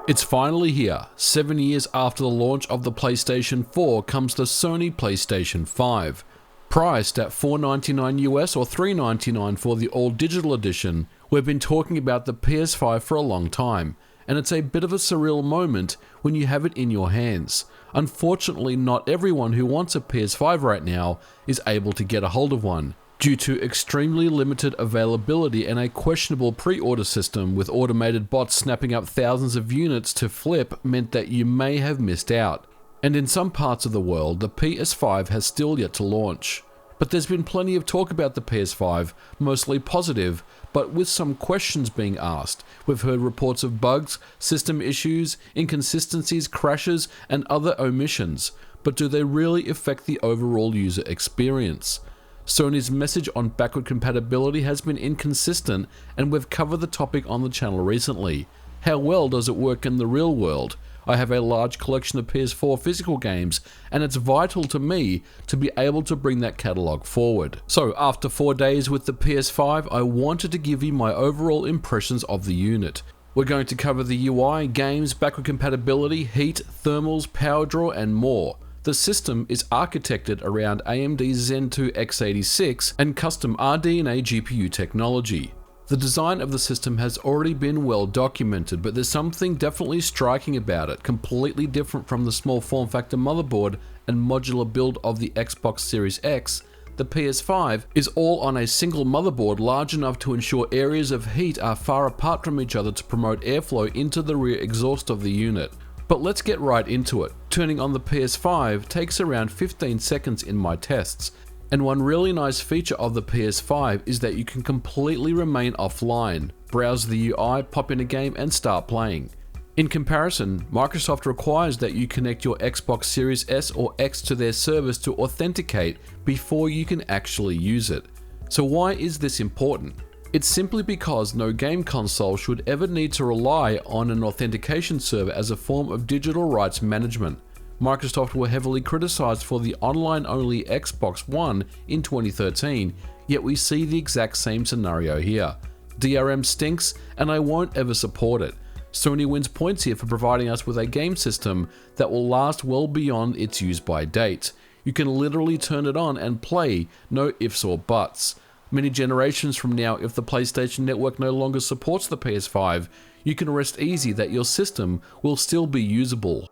It's finally here. 7 years after the launch of the PlayStation 4 comes the Sony PlayStation 5. Priced at $499 US or $399 for the all-digital edition, we've been talking about the PS5 for a long time, and it's a bit of a surreal moment when you have it in your hands. Unfortunately, not everyone who wants a PS5 right now is able to get a hold of one, due to extremely limited availability and a questionable pre-order system with automated bots snapping up thousands of units to flip meant that you may have missed out. And in some parts of the world, the PS5 has still yet to launch. But there's been plenty of talk about the PS5, mostly positive, but with some questions being asked. We've heard reports of bugs, system issues, inconsistencies, crashes, and other omissions. But do they really affect the overall user experience? Sony's message on backward compatibility has been inconsistent, and we've covered the topic on the channel recently. How well does it work in the real world? I have a large collection of PS4 physical games, and it's vital to me to be able to bring that catalogue forward. So after 4 days with the PS5, I wanted to give you my overall impressions of the unit. We're going to cover the UI, games, backward compatibility, heat, thermals, power draw, and more. The system is architected around AMD Zen 2 x86 and custom RDNA GPU technology. The design of the system has already been well documented, but there's something definitely striking about it, completely different from the small form factor motherboard and modular build of the Xbox Series X. The PS5 is all on a single motherboard large enough to ensure areas of heat are far apart from each other to promote airflow into the rear exhaust of the unit. But let's get right into it. Turning on the PS5 takes around 15 seconds in my tests, and one really nice feature of the PS5 is that you can completely remain offline, browse the UI, pop in a game and start playing. In comparison, Microsoft requires that you connect your Xbox Series S or X to their service to authenticate before you can actually use it. So why is this important? It's simply because no game console should ever need to rely on an authentication server as a form of digital rights management. Microsoft were heavily criticized for the online-only Xbox One in 2013, yet we see the exact same scenario here. DRM stinks, and I won't ever support it. Sony wins points here for providing us with a game system that will last well beyond its use-by date. You can literally turn it on and play, no ifs or buts. Many generations from now, if the PlayStation Network no longer supports the PS5, you can rest easy that your system will still be usable.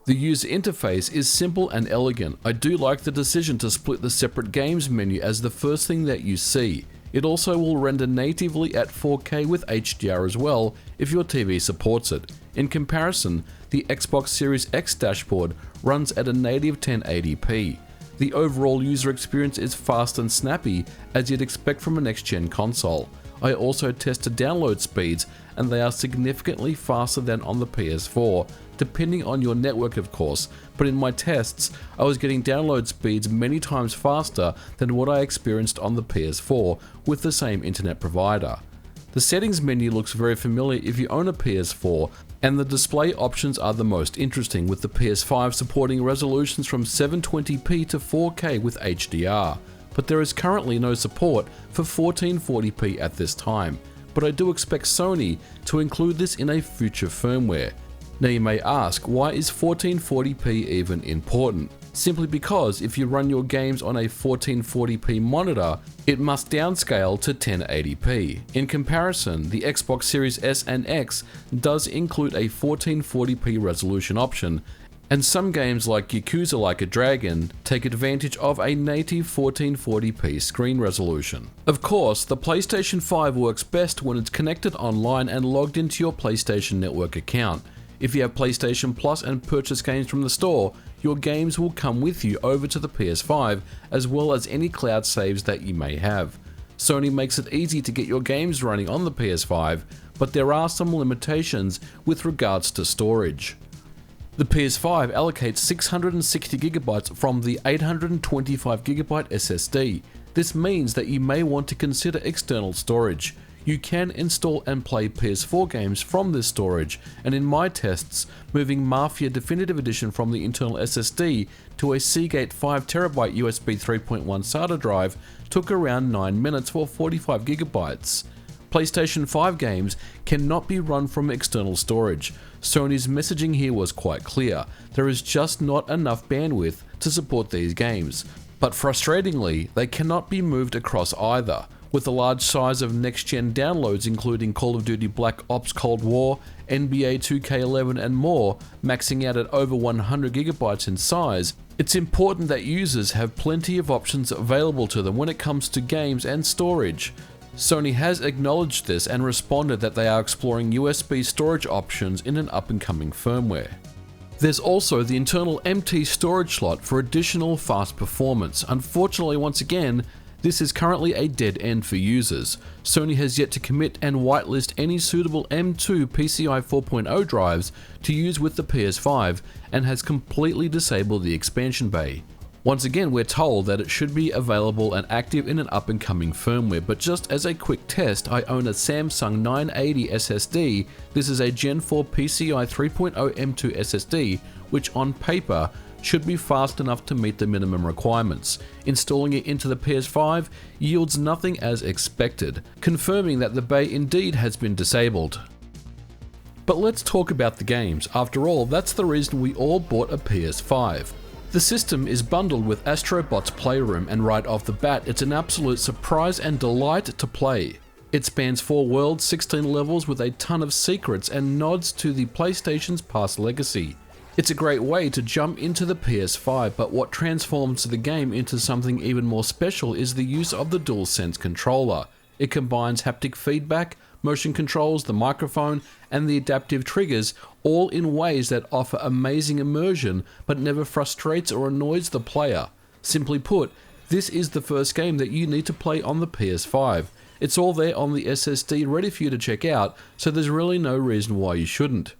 The user interface is simple and elegant. I do like the decision to split the separate games menu as the first thing that you see. It also will render natively at 4K with HDR as well if your TV supports it. In comparison, the Xbox Series X dashboard runs at a native 1080p. The overall user experience is fast and snappy, as you'd expect from a next-gen console. I also tested download speeds, and they are significantly faster than on the PS4, depending on your network of course, but in my tests, I was getting download speeds many times faster than what I experienced on the PS4 with the same internet provider. The settings menu looks very familiar if you own a PS4, and the display options are the most interesting, with the PS5 supporting resolutions from 720p to 4K with HDR, but there is currently no support for 1440p at this time, but I do expect Sony to include this in a future firmware. Now you may ask, why is 1440p even important? Simply because if you run your games on a 1440p monitor, it must downscale to 1080p. In comparison, the Xbox Series S and X does include a 1440p resolution option, and some games like Yakuza Like a Dragon take advantage of a native 1440p screen resolution. Of course, the PlayStation 5 works best when it's connected online and logged into your PlayStation Network account. If you have PlayStation Plus and purchase games from the store, your games will come with you over to the PS5, as well as any cloud saves that you may have. Sony makes it easy to get your games running on the PS5, but there are some limitations with regards to storage. The PS5 allocates 660GB from the 825GB SSD. This means that you may want to consider external storage. You can install and play PS4 games from this storage, and in my tests, moving Mafia Definitive Edition from the internal SSD to a Seagate 5TB USB 3.1 SATA drive took around 9 minutes for 45GB. PlayStation 5 games cannot be run from external storage. Sony's messaging here was quite clear. There is just not enough bandwidth to support these games. But frustratingly, they cannot be moved across either. With the large size of next-gen downloads including Call of Duty Black Ops Cold War, NBA 2K11 and more, maxing out at over 100 GB in size, it's important that users have plenty of options available to them when it comes to games and storage. Sony has acknowledged this and responded that they are exploring USB storage options in an up-and-coming firmware. There's also the internal MT storage slot for additional fast performance. Unfortunately, once again, this is currently a dead end for users. Sony has yet to commit and whitelist any suitable M2 PCI 4.0 drives to use with the PS5 and has completely disabled the expansion bay. Once again, we're told that it should be available and active in an up-and-coming firmware, but just as a quick test, I own a Samsung 980 SSD. This is a Gen 4 PCI 3.0 M2 SSD, which on paper should be fast enough to meet the minimum requirements. Installing it into the PS5 yields nothing as expected, confirming that the bay indeed has been disabled. But let's talk about the games. After all, that's the reason we all bought a PS5. The system is bundled with Astrobot's Playroom, and right off the bat it's an absolute surprise and delight to play. It spans 4 worlds, 16 levels with a ton of secrets and nods to the PlayStation's past legacy. It's a great way to jump into the PS5, but what transforms the game into something even more special is the use of the DualSense controller. It combines haptic feedback, motion controls, the microphone, and the adaptive triggers, all in ways that offer amazing immersion but never frustrates or annoys the player. Simply put, this is the first game that you need to play on the PS5. It's all there on the SSD ready for you to check out, so there's really no reason why you shouldn't.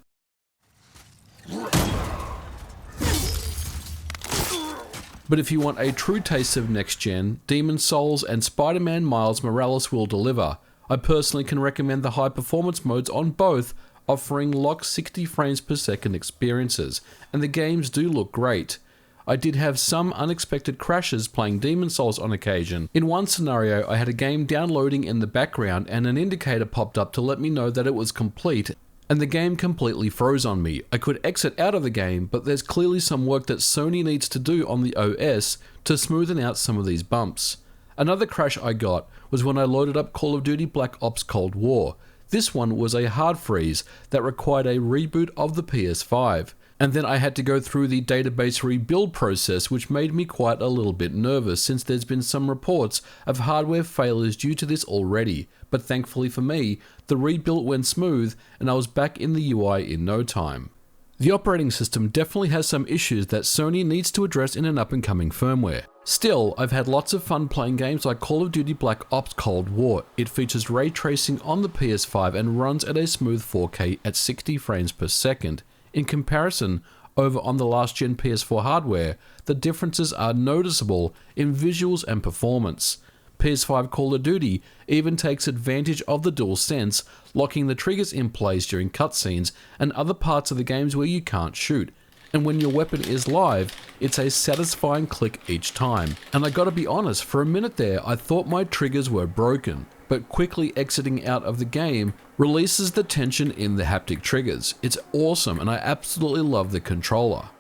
But if you want a true taste of next gen, Demon's Souls and Spider-Man Miles Morales will deliver. I personally can recommend the high performance modes on both, offering locked 60 frames per second experiences, and the games do look great. I did have some unexpected crashes playing Demon's Souls on occasion. In one scenario, I had a game downloading in the background and an indicator popped up to let me know that it was complete, and the game completely froze on me. I could exit out of the game, but there's clearly some work that Sony needs to do on the OS to smoothen out some of these bumps. Another crash I got was when I loaded up Call of Duty Black Ops Cold War. This one was a hard freeze that required a reboot of the PS5, and then I had to go through the database rebuild process, which made me quite a little bit nervous since there's been some reports of hardware failures due to this already, but thankfully for me, the rebuild went smooth and I was back in the UI in no time. The operating system definitely has some issues that Sony needs to address in an up-and-coming firmware. Still, I've had lots of fun playing games like Call of Duty Black Ops Cold War. It features ray tracing on the PS5 and runs at a smooth 4K at 60 frames per second. In comparison, over on the last-gen PS4 hardware, the differences are noticeable in visuals and performance. PS5 Call of Duty even takes advantage of the DualSense, locking the triggers in place during cutscenes and other parts of the games where you can't shoot. And when your weapon is live, it's a satisfying click each time. And I gotta be honest, for a minute there I thought my triggers were broken, but quickly exiting out of the game releases the tension in the haptic triggers. It's awesome and I absolutely love the controller.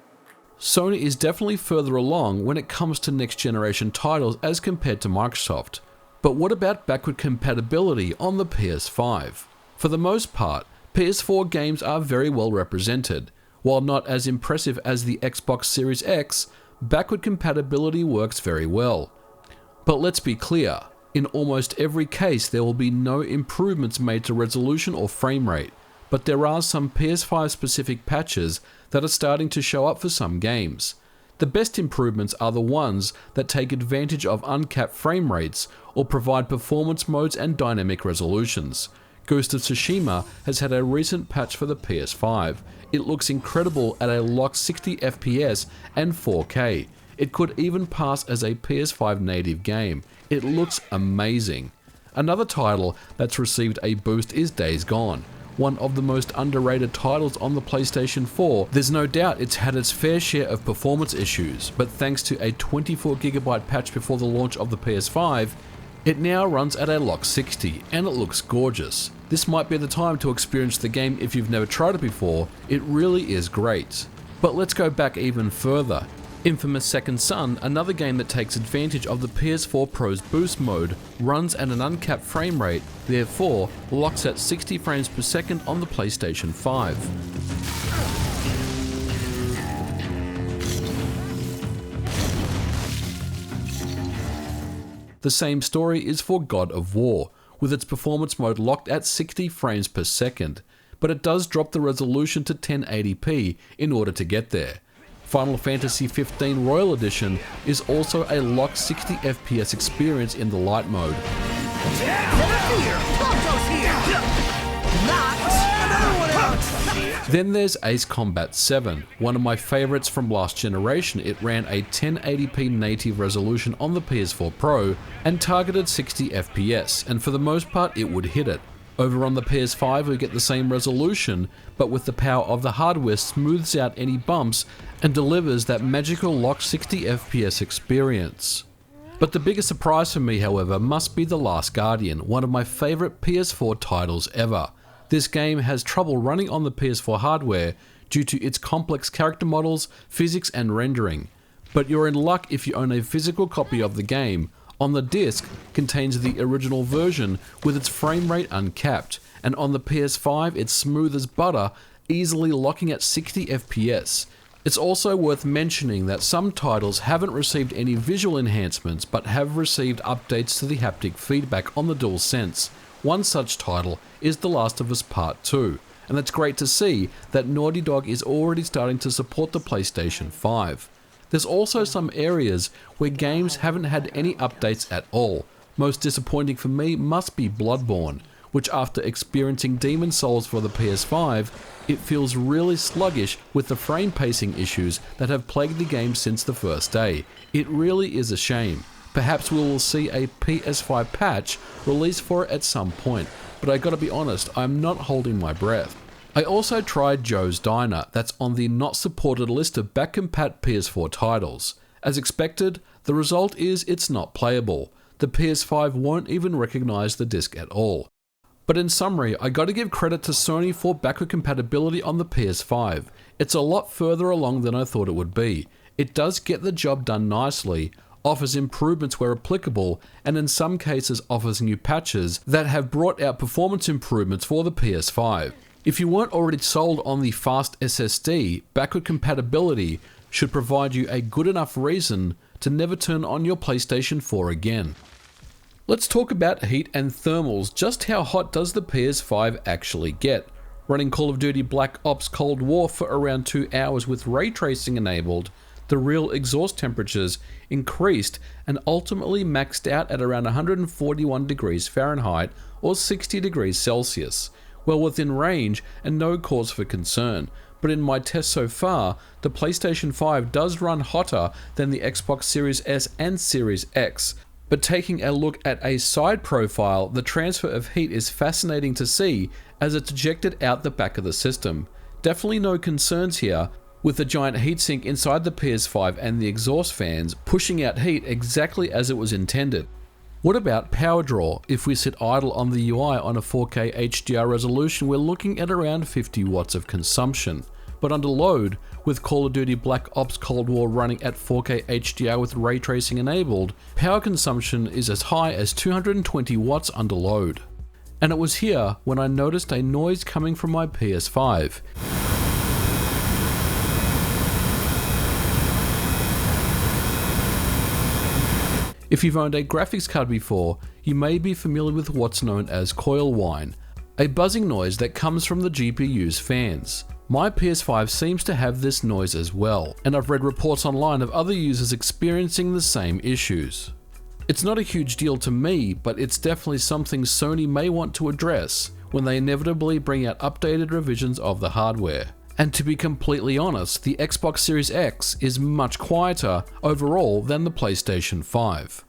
Sony is definitely further along when it comes to next generation titles as compared to Microsoft. But what about backward compatibility on the PS5? For the most part, PS4 games are very well represented. While not as impressive as the Xbox Series X, backward compatibility works very well. But let's be clear, in almost every case there will be no improvements made to resolution or frame rate, but there are some PS5 specific patches that are starting to show up for some games. The best improvements are the ones that take advantage of uncapped frame rates or provide performance modes and dynamic resolutions. Ghost of Tsushima has had a recent patch for the PS5. It looks incredible at a locked 60 FPS and 4K. It could even pass as a PS5 native game. It looks amazing. Another title that's received a boost is Days Gone, one of the most underrated titles on the PlayStation 4. There's no doubt it's had its fair share of performance issues, but thanks to a 24GB patch before the launch of the PS5, It now runs at a lock 60 and it looks gorgeous. This might be the time to experience the game if you've never tried it before. It really is great. But let's go back even further. Infamous Second Son, another game that takes advantage of the PS4 Pro's boost mode, runs at an uncapped frame rate, therefore locks at 60 frames per second on the PlayStation 5. The same story is for God of War, with its performance mode locked at 60 frames per second, but it does drop the resolution to 1080p in order to get there. Final Fantasy 15 Royal Edition is also a locked 60 FPS experience in the light mode. Then there's Ace Combat 7, one of my favourites from last generation. It ran a 1080p native resolution on the PS4 Pro and targeted 60 FPS, and for the most part it would hit it. Over on the PS5 we get the same resolution, but with the power of the hardware smooths out any bumps and delivers that magical locked 60 FPS experience. But the biggest surprise for me, however, must be The Last Guardian, one of my favourite PS4 titles ever. This game has trouble running on the PS4 hardware due to its complex character models, physics and rendering. But you're in luck if you own a physical copy of the game. On the disc contains the original version with its frame rate uncapped, and on the PS5 it's smooth as butter, easily locking at 60 FPS. It's also worth mentioning that some titles haven't received any visual enhancements but have received updates to the haptic feedback on the DualSense. One such title is The Last of Us Part 2, and it's great to see that Naughty Dog is already starting to support the PlayStation 5. There's also some areas where games haven't had any updates at all. Most disappointing for me must be Bloodborne, which after experiencing Demon Souls for the PS5, it feels really sluggish with the frame pacing issues that have plagued the game since the first day. It really is a shame. Perhaps we will see a PS5 patch released for it at some point, but I gotta be honest, I'm not holding my breath. I also tried Joe's Diner, that's on the not supported list of back-compat PS4 titles. As expected, the result is it's not playable. The PS5 won't even recognise the disc at all. But in summary, I gotta give credit to Sony for backward compatibility on the PS5. It's a lot further along than I thought it would be. It does get the job done nicely, offers improvements where applicable, and in some cases offers new patches that have brought out performance improvements for the PS5. If you weren't already sold on the fast SSD, backward compatibility should provide you a good enough reason to never turn on your PlayStation 4 again. Let's talk about heat and thermals. Just how hot does the PS5 actually get? Running Call of Duty Black Ops Cold War for around 2 hours with ray tracing enabled, the real exhaust temperatures increased and ultimately maxed out at around 141 degrees Fahrenheit or 60 degrees Celsius. Well within range and no cause for concern, but in my test so far, the PlayStation 5 does run hotter than the Xbox Series S and Series X. But taking a look at a side profile, the transfer of heat is fascinating to see as it's ejected out the back of the system. Definitely no concerns here, with the giant heatsink inside the PS5 and the exhaust fans pushing out heat exactly as it was intended. What about power draw? If we sit idle on the UI on a 4K HDR resolution, we're looking at around 50 watts of consumption. But under load, with Call of Duty Black Ops Cold War running at 4K HDR with ray tracing enabled, power consumption is as high as 220 watts under load. And it was here when I noticed a noise coming from my PS5. If you've owned a graphics card before, you may be familiar with what's known as coil whine, a buzzing noise that comes from the GPU's fans. My PS5 seems to have this noise as well, and I've read reports online of other users experiencing the same issues. It's not a huge deal to me, but it's definitely something Sony may want to address when they inevitably bring out updated revisions of the hardware. And to be completely honest, the Xbox Series X is much quieter overall than the PlayStation 5.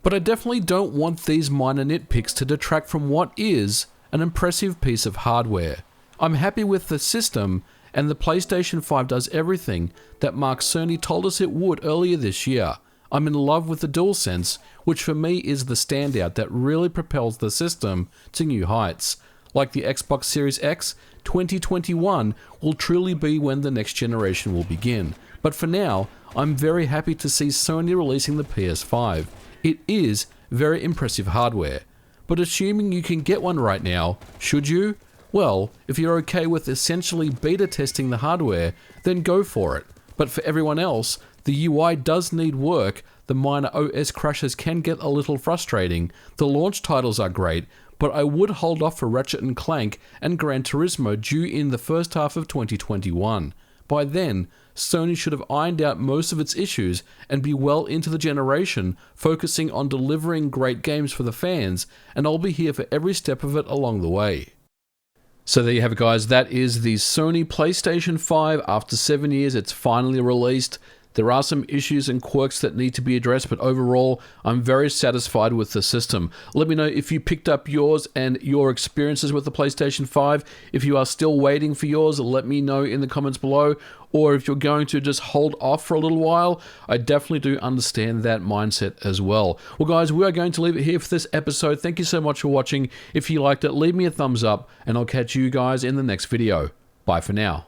But I definitely don't want these minor nitpicks to detract from what is an impressive piece of hardware. I'm happy with the system, and the PlayStation 5 does everything that Mark Cerny told us it would earlier this year. I'm in love with the DualSense, which for me is the standout that really propels the system to new heights. Like the Xbox Series X, 2021 will truly be when the next generation will begin. But for now, I'm very happy to see Sony releasing the PS5. It is very impressive hardware. But assuming you can get one right now, should you? Well, if you're okay with essentially beta testing the hardware, then go for it. But for everyone else, the UI does need work, the minor OS crashes can get a little frustrating, the launch titles are great, but I would hold off for Ratchet & Clank and Gran Turismo due in the first half of 2021. By then, Sony should have ironed out most of its issues and be well into the generation, focusing on delivering great games for the fans, and I'll be here for every step of it along the way. So there you have it, guys. That is the Sony PlayStation 5. After 7 years, it's finally released. There are some issues and quirks that need to be addressed, but overall, I'm very satisfied with the system. Let me know if you picked up yours and your experiences with the PlayStation 5. If you are still waiting for yours, let me know in the comments below. Or if you're going to just hold off for a little while, I definitely do understand that mindset as well. Well, guys, we are going to leave it here for this episode. Thank you so much for watching. If you liked it, leave me a thumbs up, and I'll catch you guys in the next video. Bye for now.